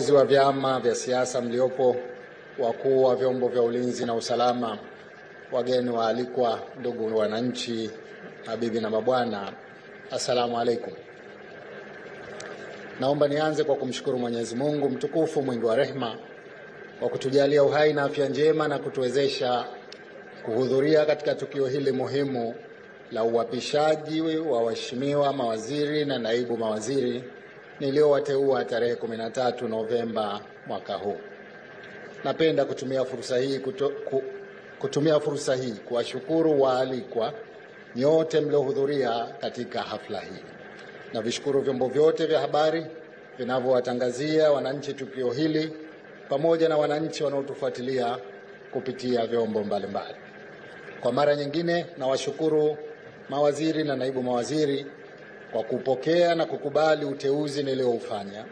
wa vyama vya siasa mliopo, wakuu wa vyombo vya ulinzi na usalama, wageni waalikwa, ndugu wananchi, mabibi na mabwana, assalamu alaikum. Naomba nianze kwa kumshukuru Mwenyezi Mungu mtukufu mwingi wa rehema kwa kutujalia uhai na afya njema na kutuwezesha kuhudhuria katika tukio hili muhimu la uapishaji wa waheshimiwa mawaziri na naibu mawaziri niliowateua tarehe 13 Novemba mwaka huu. Napenda kutumia fursa hii kuwashukuru waalikwa nyote mliohudhuria katika hafla hii. Na vishukuru vyombo vyote vya habari vinavyowatangazia wananchi tukio hili pamoja na wananchi wanaotufuatilia kupitia vyombo mbalimbali. Kwa mara nyingine nawashukuru mawaziri na naibu mawaziri kwa kupokea na kukubali uteuzi nilioufanya,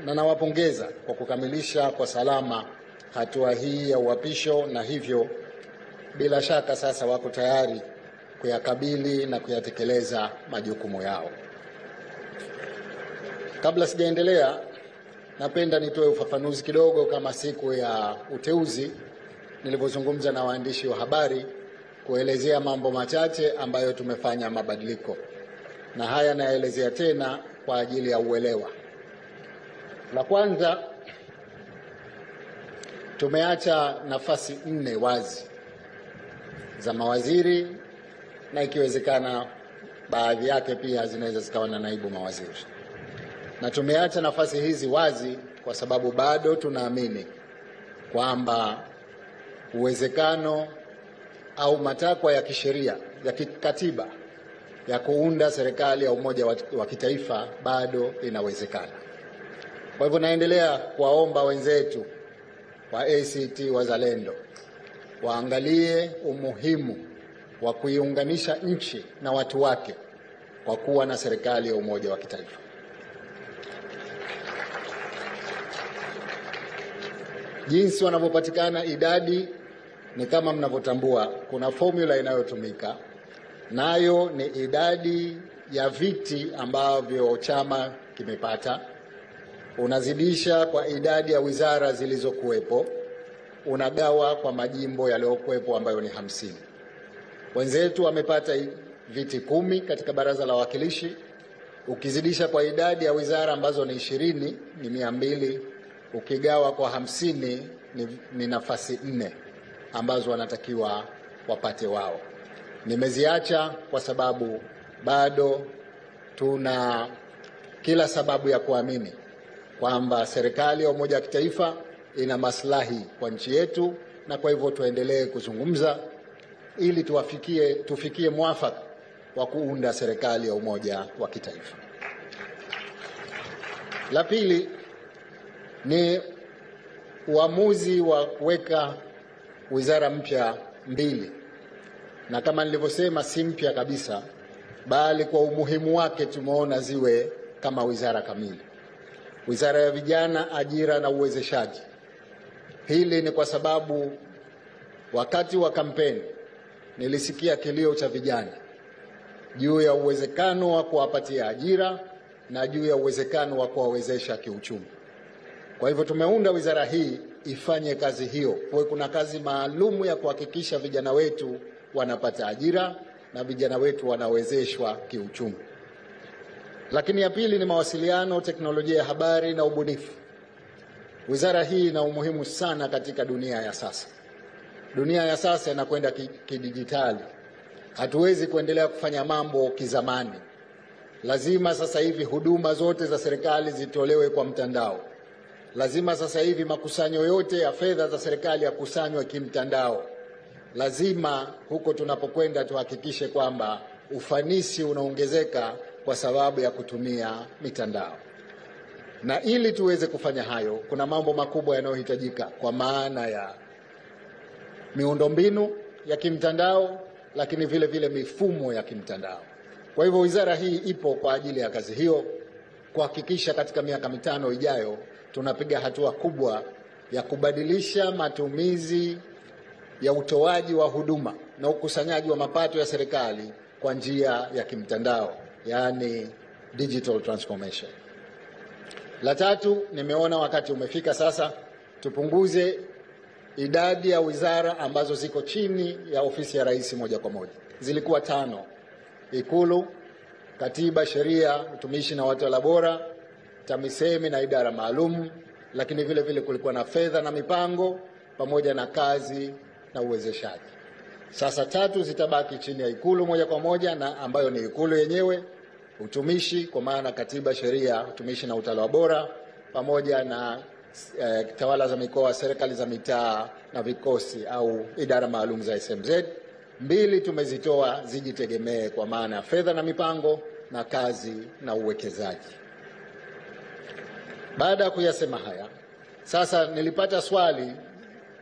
na nawapongeza kwa kukamilisha kwa salama hatua hii ya uapisho, na hivyo bila shaka sasa wako tayari kuyakabili na kuyatekeleza majukumu yao. Kabla sijaendelea, napenda nitoe ufafanuzi kidogo kama siku ya uteuzi nilivyozungumza na waandishi wa habari kuelezea mambo machache ambayo tumefanya mabadiliko, na haya naelezea tena kwa ajili ya uelewa. La kwanza, tumeacha nafasi 4 wazi za mawaziri, na ikiwezekana baadhi yake pia zinaweza zikawa na naibu mawaziri. Na tumeacha nafasi hizi wazi kwa sababu bado tunaamini kwamba uwezekano au matakwa ya kisheria ya kikatiba ya kuunda serikali ya umoja wa kitaifa bado inawezekana. Kwa hivyo naendelea kuwaomba wenzetu wa ACT Wazalendo waangalie umuhimu wa kuiunganisha nchi na watu wake kwa kuwa na serikali ya umoja wa kitaifa. Jinsi wanavyopatikana idadi ni kama mnavyotambua, kuna formula inayotumika, nayo ni idadi ya viti ambavyo chama kimepata, unazidisha kwa idadi ya wizara zilizokuwepo, unagawa kwa majimbo yaliyokuwepo ambayo ni 50. Wenzetu wamepata viti 10 katika baraza la wawakilishi, ukizidisha kwa idadi ya wizara ambazo ni 20 ni 200, ukigawa kwa 50 ni nafasi 4 ambazo wanatakiwa wapate wao. Nimeziacha kwa sababu bado tuna kila sababu ya kuamini kwamba serikali ya umoja wa kitaifa ina maslahi kwa nchi yetu, na kwa hivyo tuendelee kuzungumza ili tufikie mwafaka wa kuunda serikali ya umoja wa kitaifa. La pili ni uamuzi wa kuweka wizara mpya 2, na kama nilivyosema si mpya kabisa, bali kwa umuhimu wake tumeona ziwe kama wizara kamili. Wizara ya Vijana, Ajira na Uwezeshaji. Hili ni kwa sababu wakati wa kampeni nilisikia kilio cha vijana juu ya uwezekano wa kuwapatia ajira na juu ya uwezekano wa kuwawezesha kiuchumi. Kwa hivyo tumeunda wizara hii ifanye kazi hiyo. Kwa kuna kazi maalumu ya kuhakikisha vijana wetu wanapata ajira na vijana wetu wanawezeshwa kiuchumi. Lakini ya pili ni mawasiliano, teknolojia ya habari na ubunifu. Wizara hii ina umuhimu sana katika dunia ya sasa. Dunia ya sasa inakwenda kidijitali. Hatuwezi kuendelea kufanya mambo kizamani. Lazima sasa hivi huduma zote za serikali zitolewe kwa mtandao. Lazima sasa hivi makusanyo yote ya fedha za serikali yakusanywe kimtandao. Lazima huko tunapokwenda tuhakikishe kwamba ufanisi unaongezeka kwa sababu ya kutumia mitandao. Na ili tuweze kufanya hayo, kuna mambo makubwa yanayohitajika kwa maana ya miundombinu ya kimtandao, lakini vile vile mifumo ya kimtandao. Kwa hivyo wizara hii ipo kwa ajili ya kazi hiyo, kuhakikisha katika miaka 5 ijayo tunapiga hatua kubwa ya kubadilisha matumizi ya utoaji wa huduma na ukusanyaji wa mapato ya serikali kwa njia ya kimtandao, yani digital transformation. La tatu, nimeona wakati umefika sasa tupunguze idadi ya wizara ambazo ziko chini ya ofisi ya rais moja kwa moja. Zilikuwa 5: Ikulu, Katiba, Sheria, Utumishi na Utawala Bora, TAMISEMI na idara maalum, lakini vile vile kulikuwa na Fedha na Mipango pamoja na Kazi na Uwezeshaji. Sasa 3 zitabaki chini ya Ikulu moja kwa moja, na ambayo ni Ikulu yenyewe, Utumishi kwa maana Katiba, Sheria, Utumishi na Utawala Bora, pamoja na tawala za mikoa, serikali za mitaa na vikosi au idara maalum za SMZ. 2 tumezitoa zijitegemee kwa maana ya Fedha na Mipango na Kazi na Uwekezaji. Baada ya kuyasema haya, sasa nilipata swali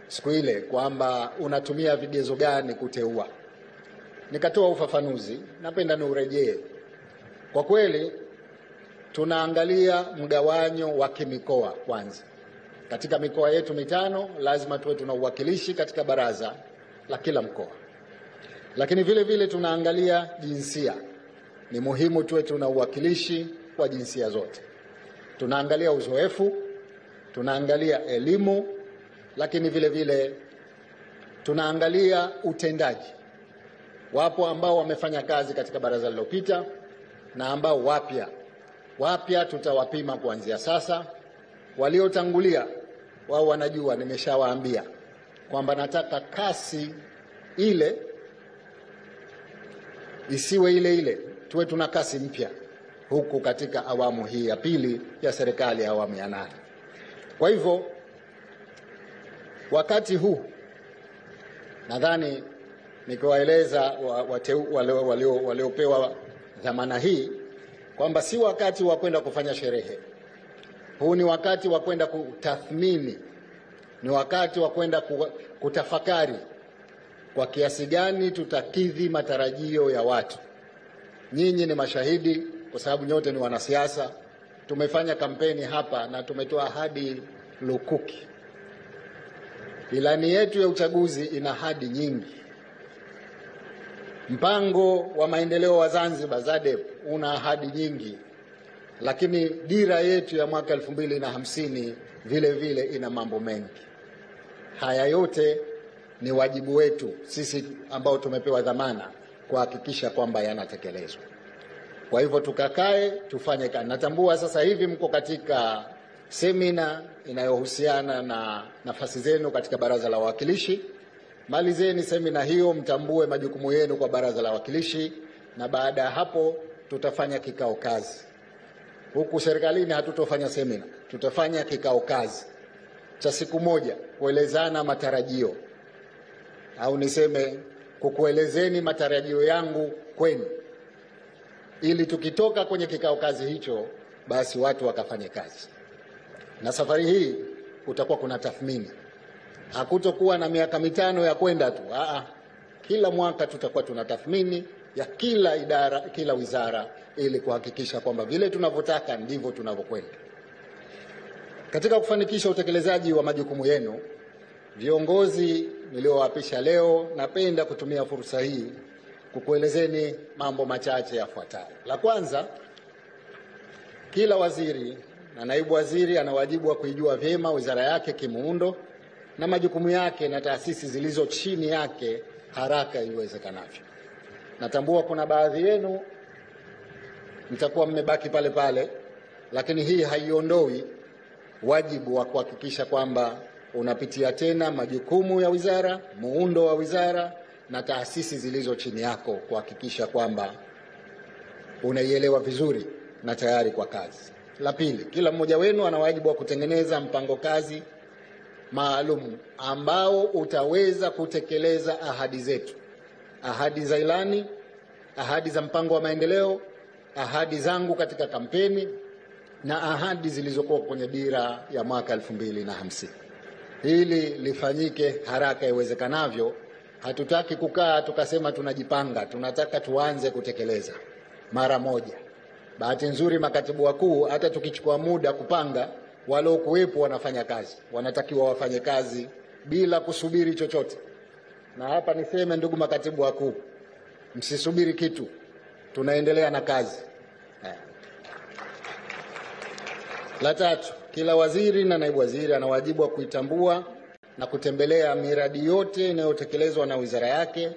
siku ile kwamba unatumia vigezo gani kuteua. Nikatoa ufafanuzi, napenda niurejee. Kwa kweli tunaangalia mgawanyo wa kimikoa kwanza. Katika mikoa yetu 5 lazima tuwe tuna uwakilishi katika baraza la kila mkoa. Lakini vile vile tunaangalia jinsia. Ni muhimu tuwe tuna uwakilishi wa jinsia zote. Tunaangalia uzoefu, tunaangalia elimu, lakini vile vile tunaangalia utendaji. Wapo ambao wamefanya kazi katika baraza lililopita na ambao wapya tutawapima kuanzia sasa. Waliotangulia wao wanajua, nimeshawaambia kwamba nataka kasi ile isiwe ile, tuwe tuna kasi mpya huku katika awamu hii ya pili ya serikali ya awamu ya 8. Kwa hivyo wakati huu nadhani nikiwaeleza waliopewa dhamana hii kwamba si wakati wa kwenda kufanya sherehe. Huu ni wakati wa kwenda kutathmini, ni wakati wa kwenda kutafakari kwa kiasi gani tutakidhi matarajio ya watu. Nyinyi ni mashahidi kwa sababu nyote ni wanasiasa. Tumefanya kampeni hapa na tumetoa ahadi lukuki. Ilani yetu ya uchaguzi ina ahadi nyingi. Mpango wa maendeleo wa Zanzibar ZADEP una ahadi nyingi, lakini dira yetu ya mwaka 2050 vile vile ina mambo mengi. Haya yote ni wajibu wetu sisi ambao tumepewa dhamana kuhakikisha kwamba yanatekelezwa. Kwa hivyo tukakae tufanye kazi. Natambua sasa hivi mko katika semina inayohusiana na nafasi zenu katika baraza la wawakilishi. Malizeni semina hiyo, mtambue majukumu yenu kwa baraza la wawakilishi, na baada ya hapo tutafanya kikao kazi. Huku serikalini hatutofanya semina, tutafanya kikao kazi cha siku moja kuelezana matarajio, au niseme kukuelezeni matarajio yangu kwenu, ili tukitoka kwenye kikao kazi hicho basi watu wakafanye kazi. Na safari hii kutakuwa kuna tathmini. Hakutokuwa na miaka 5 ya kwenda tu. Kila mwaka tutakuwa tuna tathmini ya kila idara, kila wizara, ili kuhakikisha kwamba vile tunavyotaka ndivyo tunavyokwenda. Katika kufanikisha utekelezaji wa majukumu yenu, viongozi niliowapisha leo, napenda kutumia fursa hii kukuelezeni mambo machache yafuatayo. La kwanza, kila waziri na naibu waziri ana wajibu wa kuijua vyema wizara yake kimuundo na majukumu yake na taasisi zilizo chini yake haraka iwezekanavyo. Natambua kuna baadhi yenu mtakuwa mmebaki pale pale, lakini hii haiondoi wajibu wa kuhakikisha kwamba unapitia tena majukumu ya wizara, muundo wa wizara na taasisi zilizo chini yako, kuhakikisha kwamba unaielewa vizuri na tayari kwa kazi. La pili, kila mmoja wenu ana wajibu wa kutengeneza mpango kazi maalum ambao utaweza kutekeleza ahadi zetu, ahadi za ilani, ahadi za mpango wa maendeleo, ahadi zangu katika kampeni na ahadi zilizokuwa kwenye dira ya mwaka 2050. Hili lifanyike haraka iwezekanavyo. Hatutaki kukaa tukasema tunajipanga, tunataka tuanze kutekeleza mara moja. Bahati nzuri makatibu wakuu, hata tukichukua muda kupanga, waliokuwepo wanafanya kazi, wanatakiwa wafanye kazi bila kusubiri chochote. Na hapa niseme, ndugu makatibu wakuu, msisubiri kitu, tunaendelea na kazi. La tatu, kila waziri na naibu waziri ana wajibu wa kuitambua na kutembelea miradi yote inayotekelezwa na wizara yake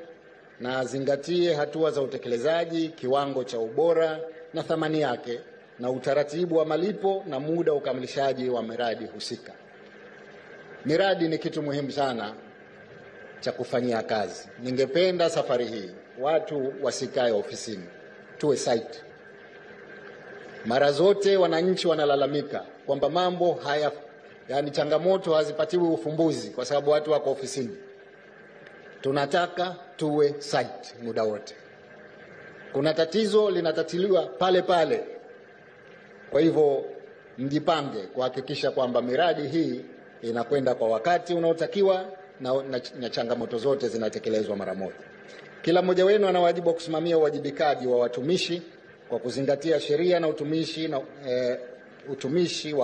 na azingatie hatua za utekelezaji, kiwango cha ubora na thamani yake, na utaratibu wa malipo na muda wa ukamilishaji wa miradi husika. Miradi ni kitu muhimu sana cha kufanyia kazi. Ningependa safari hii watu wasikae ofisini, tuwe site. Mara zote wananchi wanalalamika kwamba mambo haya, yani changamoto hazipatiwi ufumbuzi kwa sababu watu wako ofisini. Tunataka tuwe site muda wote. Kuna tatizo linatatiliwa pale pale. Kwa hivyo mjipange kuhakikisha kwamba miradi hii inakwenda kwa wakati unaotakiwa na changamoto zote zinatekelezwa mara moja. Kila mmoja wenu ana wajibu wa kusimamia uwajibikaji wa watumishi kwa kuzingatia sheria na utumishi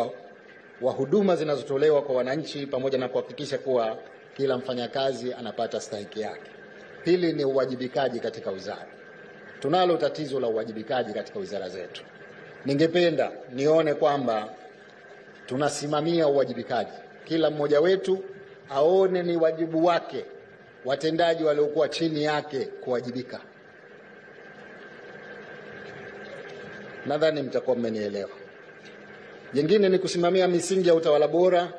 wa huduma zinazotolewa kwa wananchi, pamoja na kuhakikisha kuwa kila mfanyakazi anapata stahiki yake. Hili ni uwajibikaji katika wizara. Tunalo tatizo la uwajibikaji katika wizara zetu. Ningependa nione kwamba tunasimamia uwajibikaji. Kila mmoja wetu aone ni wajibu wake watendaji waliokuwa chini yake kuwajibika. Nadhani mtakuwa mmenielewa. Jingine ni kusimamia misingi ya utawala bora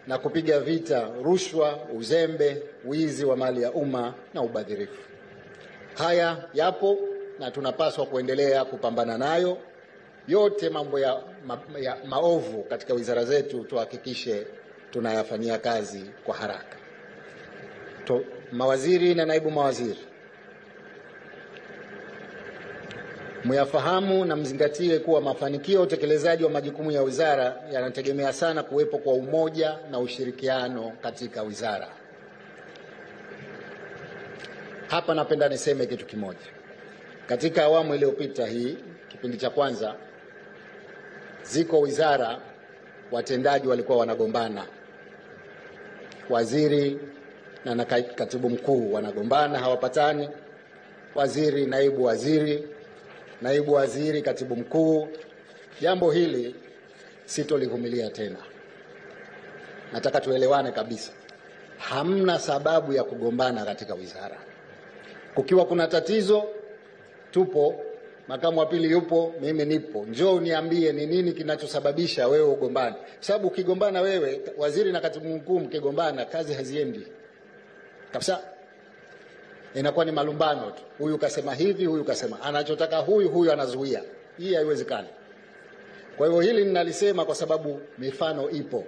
na kupiga vita rushwa, uzembe, wizi wa mali ya umma na ubadhirifu. Haya yapo na tunapaswa kuendelea kupambana nayo. Yote mambo ya maovu katika wizara zetu tuhakikishe tunayafanyia kazi kwa haraka. Mawaziri na naibu mawaziri, myafahamu na mzingatie kuwa mafanikio ya utekelezaji wa majukumu ya wizara yanategemea sana kuwepo kwa umoja na ushirikiano katika wizara. Hapa napenda niseme kitu kimoja. Katika awamu iliyopita hii, kipindi cha kwanza, ziko wizara watendaji walikuwa wanagombana. Waziri na katibu mkuu wanagombana, hawapatani. Waziri, naibu waziri, katibu mkuu. Jambo hili sitolivumilia tena. Nataka tuelewane kabisa. Hamna sababu ya kugombana katika wizara. Kukiwa kuna tatizo, tupo, makamu wa pili yupo, mimi nipo. Njoo niambie ni nini kinachosababisha wewe ugombane. Sababu ukigombana wewe, waziri na katibu mkuu mkigombana, kazi haziendi kabisa. Inakuwa ni malumbano tu. Huyu kasema hivi, huyu kasema. Anachotaka huyu anazuia. Hii haiwezekani. Kwa hivyo hili ninalisema kwa sababu mifano ipo.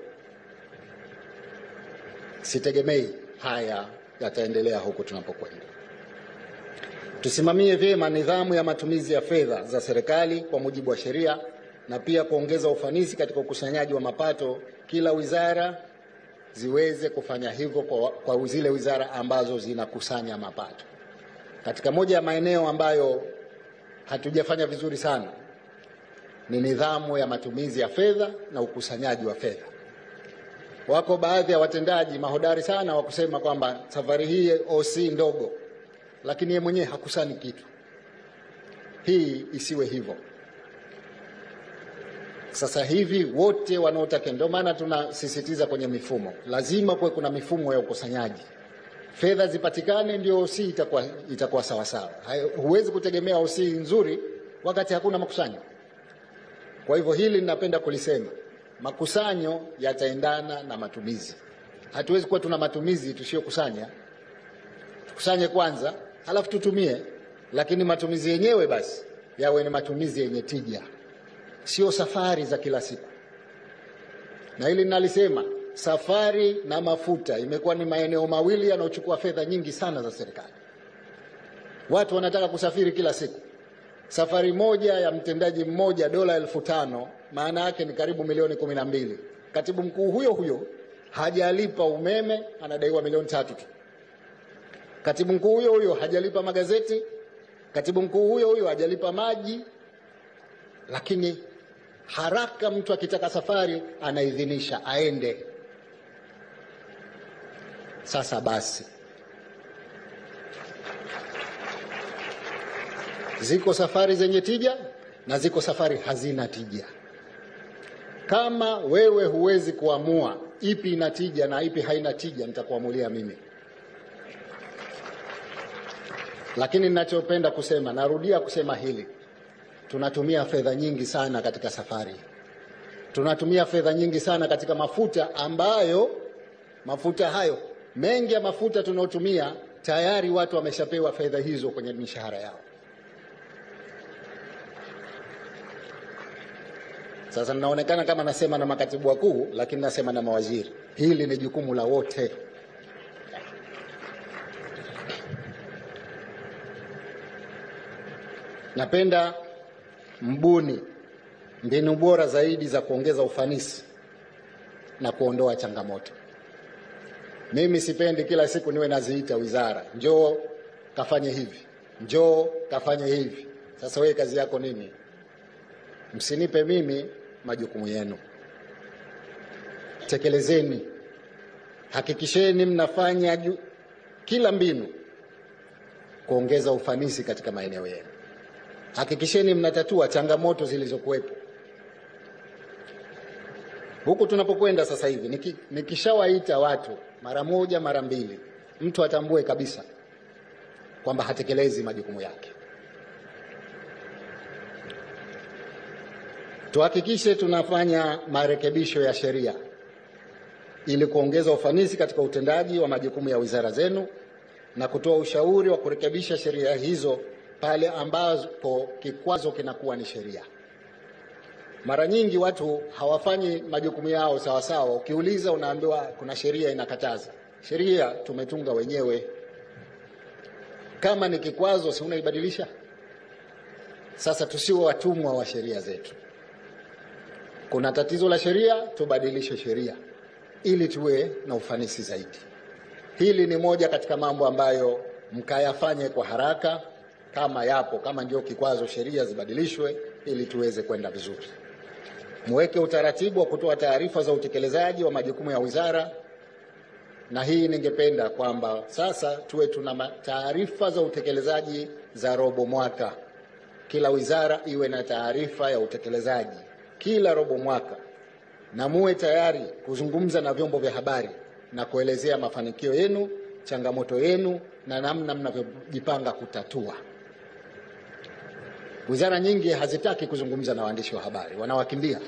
Sitegemei haya yataendelea huku tunapokwenda. Tusimamie vyema nidhamu ya matumizi ya fedha za serikali kwa mujibu wa sheria, na pia kuongeza ufanisi katika ukusanyaji wa mapato. Kila wizara ziweze kufanya hivyo kwa zile wizara ambazo zinakusanya mapato. Katika moja ya maeneo ambayo hatujafanya vizuri sana ni nidhamu ya matumizi ya fedha na ukusanyaji wa fedha. Wako baadhi ya watendaji mahodari sana wa kusema kwamba safari hii OC ndogo, lakini yeye mwenyewe hakusanyi kitu. Hii isiwe hivyo. Sasa hivi wote wanaotaka, ndio maana tunasisitiza kwenye mifumo. Lazima kuwe kuna mifumo ya ukusanyaji. Fedha zipatikane ndio OC itakuwa sawa sawa. Huwezi kutegemea OC nzuri wakati hakuna makusanyo. Kwa hivyo hili ninapenda kulisema. Makusanyo yataendana na matumizi. Hatuwezi kuwa tuna matumizi tusiyokusanya. Tukusanye kwanza, halafu tutumie, lakini matumizi yenyewe basi yawe ni matumizi yenye tija. Sio safari za kila siku. Na hili ninalisema, safari na mafuta imekuwa ni maeneo mawili yanayochukua fedha nyingi sana za serikali. Watu wanataka kusafiri kila siku. Safari moja ya mtendaji mmoja $5,000, maana yake ni karibu milioni 12. Katibu mkuu huyo hajalipa umeme, anadaiwa milioni 3 tu. Katibu mkuu huyo hajalipa magazeti. Katibu mkuu huyo hajalipa maji. Lakini haraka mtu akitaka safari anaidhinisha aende. Sasa basi, ziko safari zenye tija na ziko safari hazina tija. Kama wewe huwezi kuamua ipi ina tija na ipi haina tija, nitakuamulia mimi. Lakini ninachopenda kusema, narudia kusema hili, tunatumia fedha nyingi sana katika safari. Tunatumia fedha nyingi sana katika mafuta, ambayo mafuta hayo, mengi ya mafuta tunaotumia tayari watu wameshapewa fedha hizo kwenye mishahara yao. Sasa ninaonekana kama nasema na makatibu wakuu, lakini nasema na mawaziri. Hili ni jukumu la wote. Napenda mbuni mbinu bora zaidi za kuongeza ufanisi na kuondoa changamoto. Mimi sipendi kila siku niwe naziita wizara, njoo kafanye hivi, njoo kafanye hivi. Sasa wewe kazi yako nini? Msinipe mimi majukumu yenu. Tekelezeni. Hakikisheni mnafanya kila mbinu kuongeza ufanisi katika maeneo yenu. Hakikisheni mnatatua changamoto zilizokuwepo. Huku tunapokwenda sasa hivi, nikishawaita watu mara moja mara mbili, mtu atambue kabisa kwamba hatekelezi majukumu yake. Tuhakikishe tunafanya marekebisho ya sheria ili kuongeza ufanisi katika utendaji wa majukumu ya wizara zenu na kutoa ushauri wa kurekebisha sheria hizo pale ambapo kikwazo kinakuwa ni sheria. Mara nyingi watu hawafanyi majukumu yao sawa sawa. Ukiuliza unaambiwa kuna sheria inakataza. Sheria tumetunga wenyewe. Kama ni kikwazo, si unaibadilisha? Sasa tusiwe watumwa wa sheria zetu. Kuna tatizo la sheria, tubadilishe sheria ili tuwe na ufanisi zaidi. Hili ni moja katika mambo ambayo mkayafanye kwa haraka. Kama yapo, kama ndio kikwazo, sheria zibadilishwe ili tuweze kwenda vizuri. Muweke utaratibu wa kutoa taarifa za utekelezaji wa majukumu ya wizara, na hii ningependa kwamba sasa tuwe tuna taarifa za utekelezaji za robo mwaka. Kila wizara iwe na taarifa ya utekelezaji kila robo mwaka, na muwe tayari kuzungumza na vyombo vya habari na kuelezea mafanikio yenu, changamoto yenu na namna mnavyojipanga kutatua. Wizara nyingi hazitaki kuzungumza na waandishi wa habari, wanawakimbia.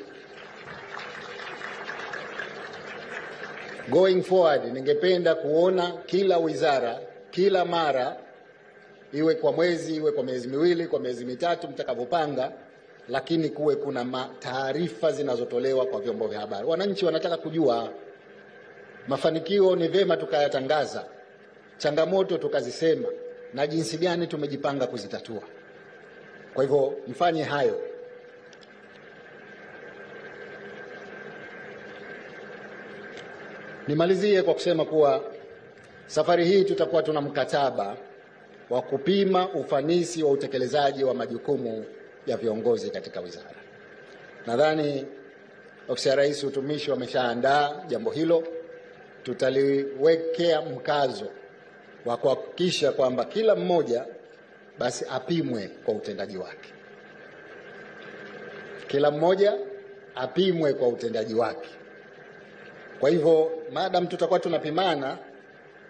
Going forward, ningependa kuona kila wizara, kila mara, iwe kwa mwezi, iwe kwa miezi miwili, kwa miezi mitatu mtakapopanga, lakini kuwe kuna taarifa zinazotolewa kwa vyombo vya habari. Wananchi wanataka kujua mafanikio, ni vema tukayatangaza, changamoto tukazisema, na jinsi gani tumejipanga kuzitatua. Kwa hivyo mfanye hayo. Nimalizie kwa kusema kuwa safari hii tutakuwa tuna mkataba wa kupima ufanisi wa utekelezaji wa majukumu ya viongozi katika wizara. Nadhani Ofisi ya Rais Utumishi wameshaandaa jambo hilo. Tutaliwekea mkazo wa kuhakikisha kwamba kila mmoja basi apimwe kwa utendaji wake. Kila mmoja apimwe kwa utendaji wake. Kwa hivyo madam tutakuwa tunapimana,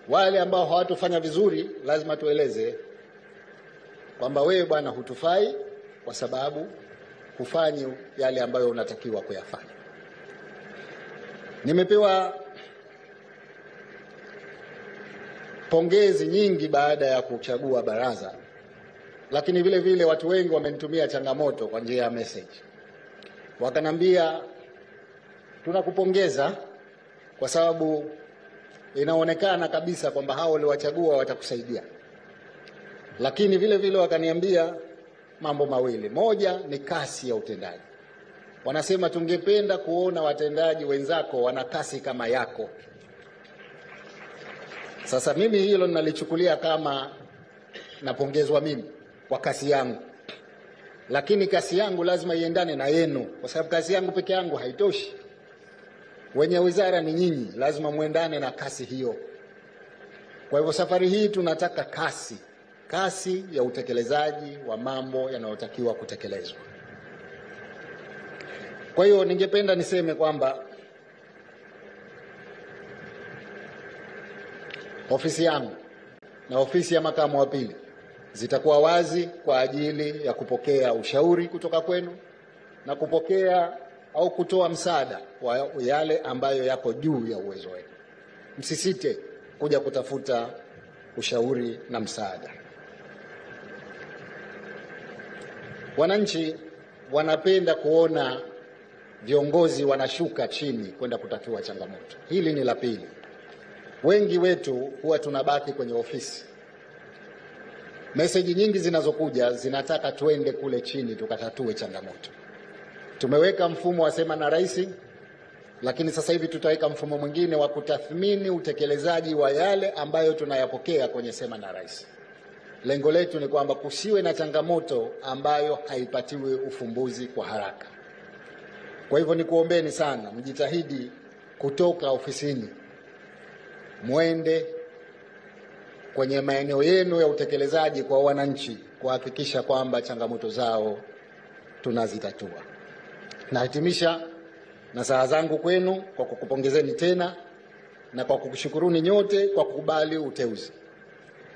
wale ambao hawatofanya vizuri lazima tueleze kwamba wewe bwana hutufai kwa sababu hufanyi yale ambayo unatakiwa kuyafanya. Nimepewa pongezi nyingi baada ya kuchagua baraza, lakini vile vile watu wengi wamenitumia changamoto kwa njia ya message. Wakanambia tunakupongeza kwa sababu inaonekana kabisa kwamba hao waliowachagua watakusaidia. Lakini vile vile wakaniambia mambo mawili. Moja ni kasi ya utendaji. Wanasema tungependa kuona watendaji wenzako wana kasi kama yako. Sasa mimi hilo ninalichukulia kama napongezwa mimi kwa kasi yangu. Lakini kasi yangu lazima iendane na yenu, kwa sababu kasi yangu peke yangu haitoshi. Wenye wizara ni nyinyi, lazima muendane na kasi hiyo. Kwa hivyo safari hii tunataka kasi ya utekelezaji wa mambo yanayotakiwa kutekelezwa. Kwa hiyo ningependa niseme kwamba ofisi yangu na ofisi ya makamu wa pili zitakuwa wazi kwa ajili ya kupokea ushauri kutoka kwenu na kupokea au kutoa msaada wa yale ambayo yako juu ya uwezo wenu. Msisite kuja kutafuta ushauri na msaada. Wananchi wanapenda kuona viongozi wanashuka chini kwenda kutatua changamoto. Hili ni la pili. Wengi wetu huwa tunabaki kwenye ofisi. Meseji nyingi zinazokuja zinataka tuende kule chini tukatatue changamoto. Tumeweka mfumo wa Sema na Rais, lakini sasa hivi tutaweka mfumo mwingine wa kutathmini utekelezaji wa yale ambayo tunayapokea kwenye Sema na Rais. Lengo letu ni kwamba kusiwe na changamoto ambayo haipatiwi ufumbuzi kwa haraka. Kwa hivyo nikuombeni sana mjitahidi kutoka ofisini mwende kwenye maeneo yenu ya utekelezaji kwa wananchi kuhakikisha kwamba changamoto zao tunazitatua. Nahitimisha na saa zangu kwenu kwa kukupongezeni tena na kwa kukushukuruni nyote kwa kukubali uteuzi.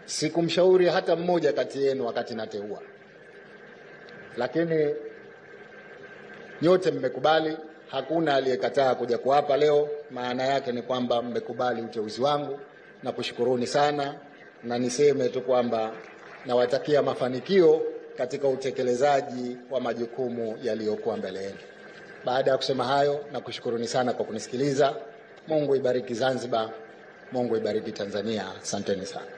Sikumshauri hata mmoja kati yenu wakati nateua, lakini nyote mmekubali. Hakuna aliyekataa kuja kuapa leo. Maana yake ni kwamba mmekubali uteuzi wangu, na kushukuruni sana, na niseme tu kwamba nawatakia mafanikio katika utekelezaji wa majukumu yaliyokuwa mbele yenu. Baada ya kusema hayo, na kushukuruni sana kwa kunisikiliza. Mungu ibariki Zanzibar, Mungu ibariki Tanzania. Asanteni sana.